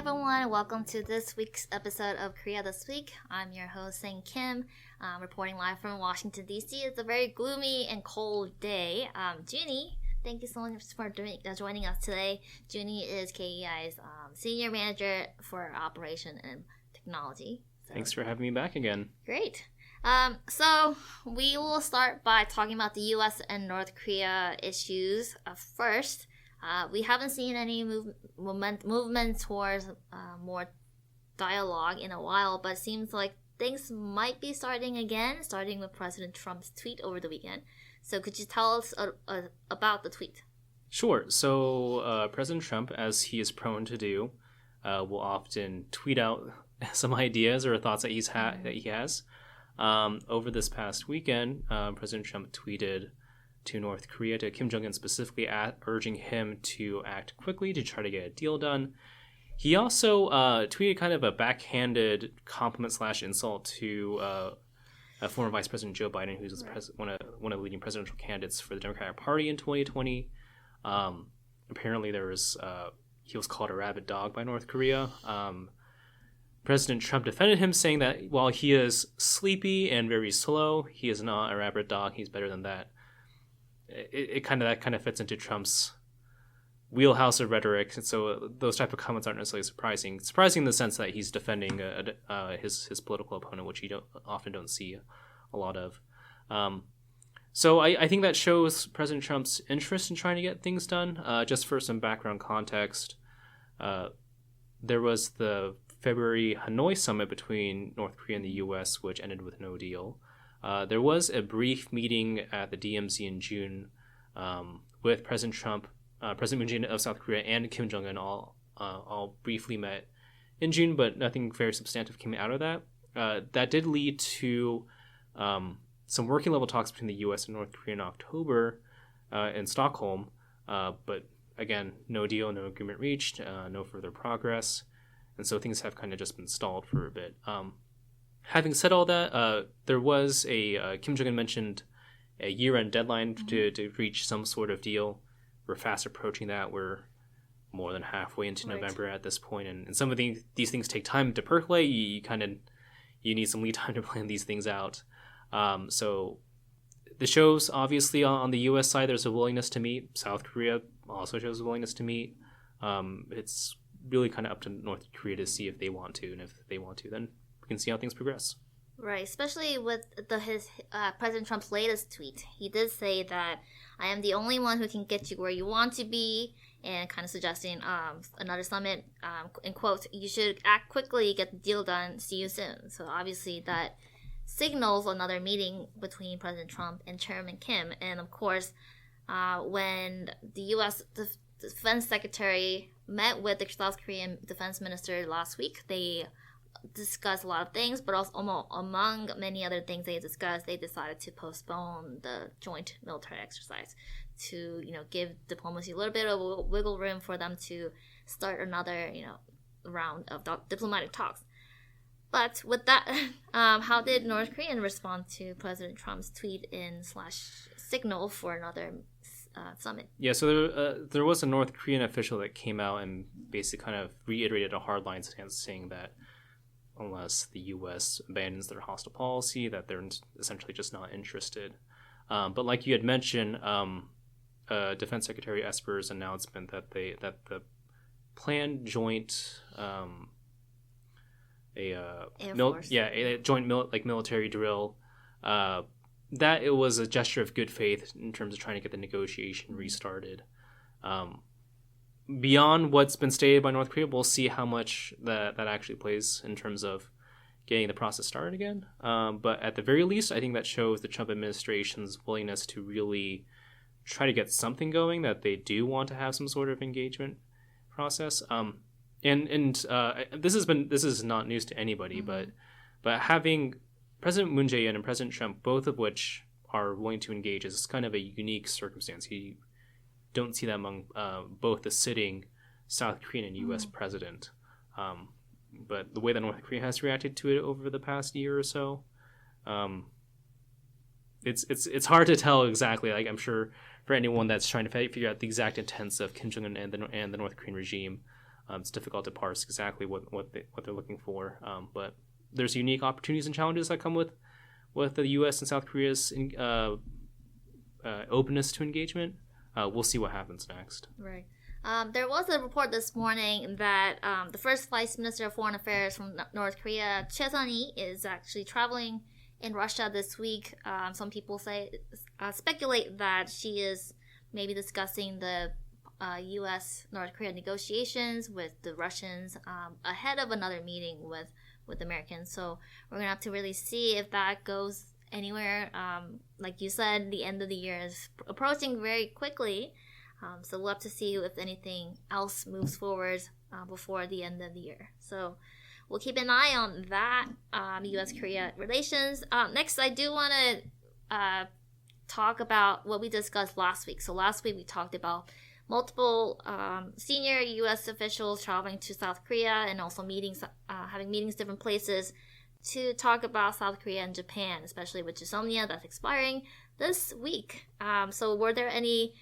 everyone. Welcome to this week's episode of Korea This Week. I'm your host, Sang Kim, reporting live from Washington, D.C. It's a very gloomy and cold day. Juni, thank you so much for joining us today. Juni is KEI's senior manager for operation and technology. Thanks for having me back again. Great. So we will start by talking about the U.S. and North Korea issues first. We haven't seen any movement towards more dialogue in a while, but it seems like things might be starting again, starting with President Trump's tweet over the weekend. So could you tell us about the tweet? Sure. So President Trump, as he is prone to do, will often tweet out some ideas or thoughts that he has. Over this past weekend, President Trump tweeted to North Korea, to Kim Jong-un specifically, urging him to act quickly to try to get a deal done. He also tweeted kind of a backhanded compliment / insult to former Vice President Joe Biden, who's one of the leading presidential candidates for the Democratic Party in 2020. Apparently, he was called a rabid dog by North Korea. President Trump defended him, saying that while he is sleepy and very slow, he is not a rabid dog. He's better than that. That kind of fits into Trump's wheelhouse of rhetoric, and so those type of comments aren't necessarily surprising. Surprising in the sense that he's defending his political opponent, which you often don't see a lot of. So I think that shows President Trump's interest in trying to get things done. Just for some background context, there was the February Hanoi summit between North Korea and the U.S., which ended with no deal. There was a brief meeting at the DMZ in June with President Trump, President Moon Jae-in of South Korea, and Kim Jong-un all briefly met in June, but nothing very substantive came out of that. That did lead to some working level talks between the U.S. and North Korea in October in Stockholm, but again, no deal, no agreement reached, no further progress, and so things have kind of just been stalled for a bit. Having said all that, there was Kim Jong-un mentioned a year-end deadline to reach some sort of deal. We're fast approaching that. We're more than halfway into November at this point, and some of these things take time to percolate. You need some lead time to plan these things out. So the shows, obviously, on the U.S. side, there's a willingness to meet. South Korea also shows a willingness to meet. It's really kind of up to North Korea to see if they want to, and if they want to, then we can see how things progress. Right, especially with his President Trump's latest tweet. He did say that I am the only one who can get you where you want to be, and kind of suggesting another summit. In quotes, you should act quickly, get the deal done, see you soon. So obviously that signals another meeting between President Trump and Chairman Kim. And of course, when the U.S. Defense Secretary met with the South Korean Defense Minister last week, they discussed a lot of things, but also among many other things they discussed, they decided to postpone the joint military exercise to, give diplomacy a little bit of wiggle room for them to start another, round of diplomatic talks. But with that, how did North Korea respond to President Trump's tweet / signal for another summit? Yeah, so there was a North Korean official that came out and basically kind of reiterated a hardline stance, saying that unless the U.S. abandons their hostile policy, that they're essentially just not interested. But like you had mentioned, Defense Secretary Esper's announcement that the planned joint a joint military drill, that it was a gesture of good faith in terms of trying to get the negotiation restarted. Beyond what's been stated by North Korea, we'll see how much that actually plays in terms of getting the process started again. But at the very least, I think that shows the Trump administration's willingness to really try to get something going, that they do want to have some sort of engagement process. This is not news to anybody, but having President Moon Jae-in and President Trump, both of which are willing to engage, is kind of a unique circumstance. You don't see that among both the sitting South Korean and U.S. president. But the way that North Korea has reacted to it over the past year or so, it's hard to tell exactly. Like, I'm sure for anyone that's trying to figure out the exact intents of Kim Jong-un and the North Korean regime, It's difficult to parse exactly what they're looking for, but there's unique opportunities and challenges that come with the U.S. and South Korea's openness to engagement. We'll see what happens next. Right. There was a report this morning that the first Vice Minister of Foreign Affairs from North Korea, Juni, is actually traveling in Russia this week. Some people speculate that she is maybe discussing the U.S. North Korea negotiations with the Russians ahead of another meeting with Americans. So we're gonna have to really see if that goes anywhere. Like you said, the end of the year is approaching very quickly. So we'll have to see if anything else moves forward before the end of the year. So we'll keep an eye on that, U.S.-Korea relations. Next, I do want to talk about what we discussed last week. So last week we talked about multiple senior U.S. officials traveling to South Korea and also having meetings different places to talk about South Korea and Japan, especially with Juni that's expiring this week. So were there any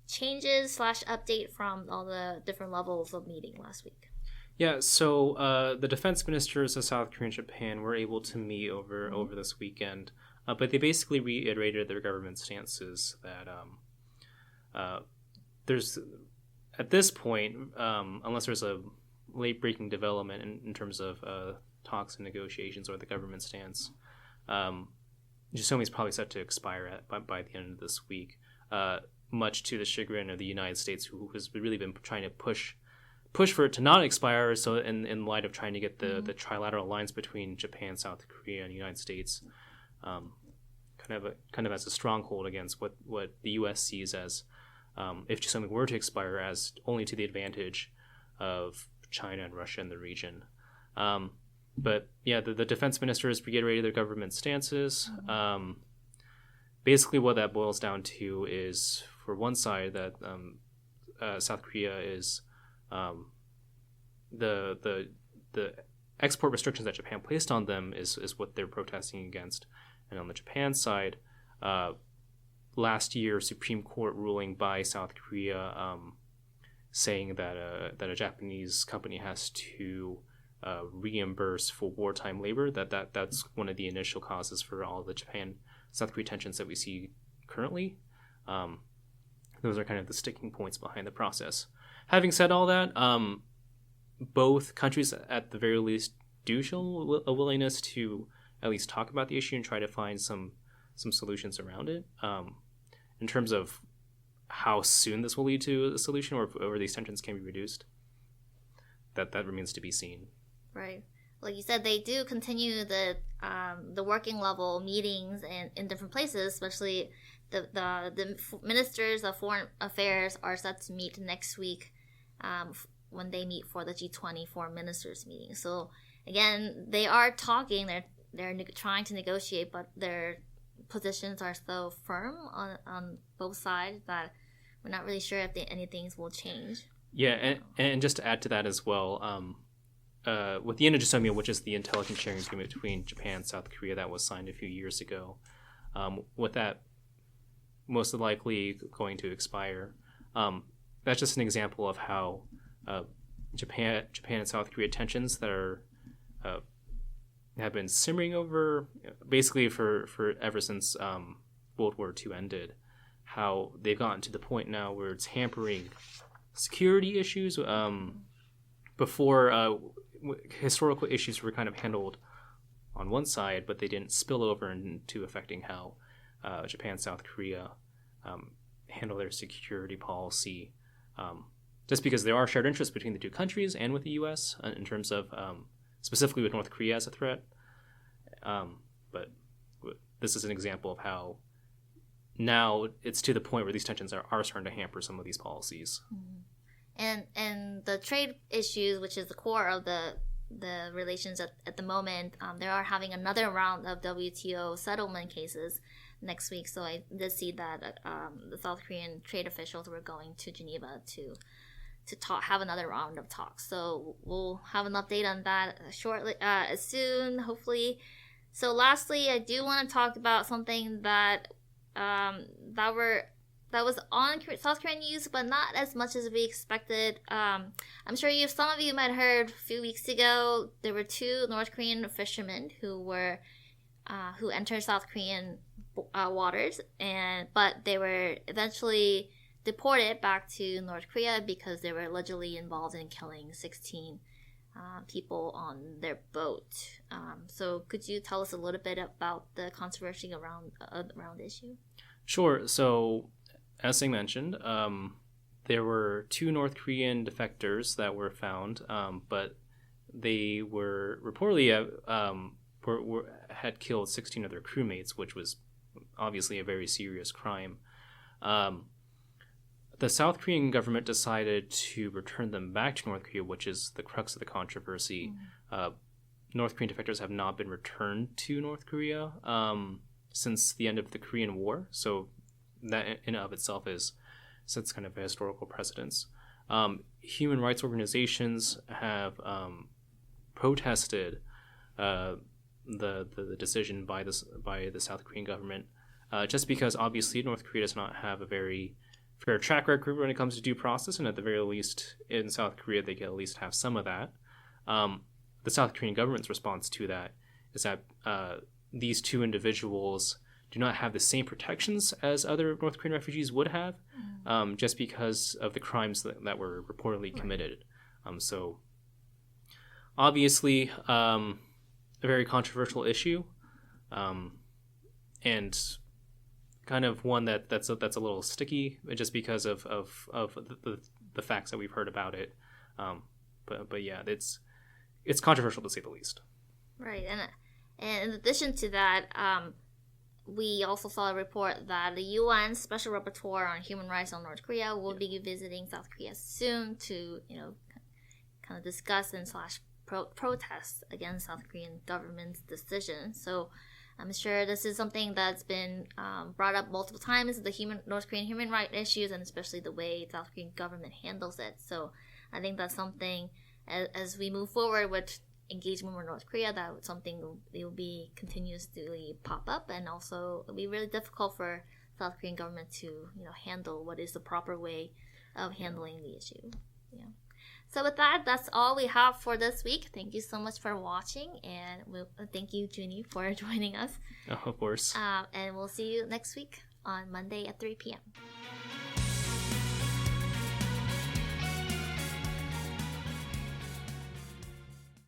changes / update from all the different levels of meeting last week? Yeah, so the defense ministers of South Korea and Japan were able to meet over this weekend, but they basically reiterated their government stances that there's, at this point, unless there's a late-breaking development in terms of talks and negotiations or the government stance, Juni is probably set to expire by the end of this week, much to the chagrin of the United States, who has really been trying to push for it to not expire. So in light of trying to get the trilateral alliance between Japan, South Korea, and the United States, kind of as a stronghold against what the U.S. sees as, if something were to expire, as only to the advantage of China and Russia in the region. But yeah, the defense ministers reiterated their government stances. Basically, what that boils down to is, for one side, that South Korea is the export restrictions that Japan placed on them is what they're protesting against, and on the Japan side, last year Supreme Court ruling by South Korea saying that a Japanese company has to reimburse for wartime labor. That's one of the initial causes for all the Japan-South Korea tensions that we see currently. Those are kind of the sticking points behind the process. Having said all that, both countries at the very least do show a willingness to at least talk about the issue and try to find some solutions around it. In terms of how soon this will lead to a solution, or these tensions can be reduced, that remains to be seen. Right. Like you said, they do continue the working level meetings in different places, especially the ministers of foreign affairs are set to meet next week when they meet for the G20 foreign ministers meeting. So again, they are talking, they're trying to negotiate, but their positions are so firm on both sides that we're not really sure if anything will change. Yeah, and just to add to that as well, with the Juni, which is the intelligence sharing agreement between Japan and South Korea that was signed a few years ago, with that most likely going to expire, that's just an example of how Japan and South Korea tensions that are have been simmering over basically for ever since World War II ended, how they've gotten to the point now where it's hampering security issues. Before, historical issues were kind of handled on one side, but they didn't spill over into affecting how Japan and South Korea handle their security policy, just because there are shared interests between the two countries and with the U.S. In terms of specifically with North Korea as a threat. But this is an example of how now it's to the point where these tensions are starting to hamper some of these policies. Mm-hmm. And the trade issues, which is the core of the relations at the moment, they are having another round of WTO settlement cases next week. So I did see that the South Korean trade officials were going to Geneva to have another round of talks. So we'll have an update on that shortly, soon, hopefully. So lastly, I do want to talk about something that we're that was on South Korean news, but not as much as we expected. I'm sure some of you might have heard a few weeks ago there were 2 North Korean fishermen who entered South Korean waters, but they were eventually deported back to North Korea because they were allegedly involved in killing 16 people on their boat. So could you tell us a little bit about the controversy around the issue? Sure. So, as I mentioned, there were 2 North Korean defectors that were found, but they were reportedly had killed 16 of their crewmates, which was obviously a very serious crime. The South Korean government decided to return them back to North Korea, which is the crux of the controversy. North Korean defectors have not been returned to North Korea since the end of the Korean War, so that in and of itself sets kind of a historical precedence. Human rights organizations have protested the decision by the South Korean government, just because obviously North Korea does not have a very fair track record when it comes to due process, and at the very least in South Korea they can at least have some of that. The South Korean government's response to that is that these 2 individuals do not have the same protections as other North Korean refugees would have, just because of the crimes that were reportedly committed. So obviously a very controversial issue, and kind of one that's a little sticky just because of the facts that we've heard about it. But yeah, it's controversial to say the least. Right, and in addition to that, we also saw a report that the UN Special Rapporteur on Human Rights on North Korea will be visiting South Korea soon to kind of discuss and protest against South Korean government's decision. So I'm sure this is something that's been brought up multiple times, the North Korean human rights issues, and especially the way the South Korean government handles it. So I think that's something, as we move forward with engagement with North Korea, that something will be continuously pop up, and also it'll be really difficult for South Korean government to handle what is the proper way of handling the issue. Yeah. So with that, that's all we have for this week. Thank you so much for watching, and thank you, Juni, for joining us. Of course. And we'll see you next week on Monday at 3 p.m.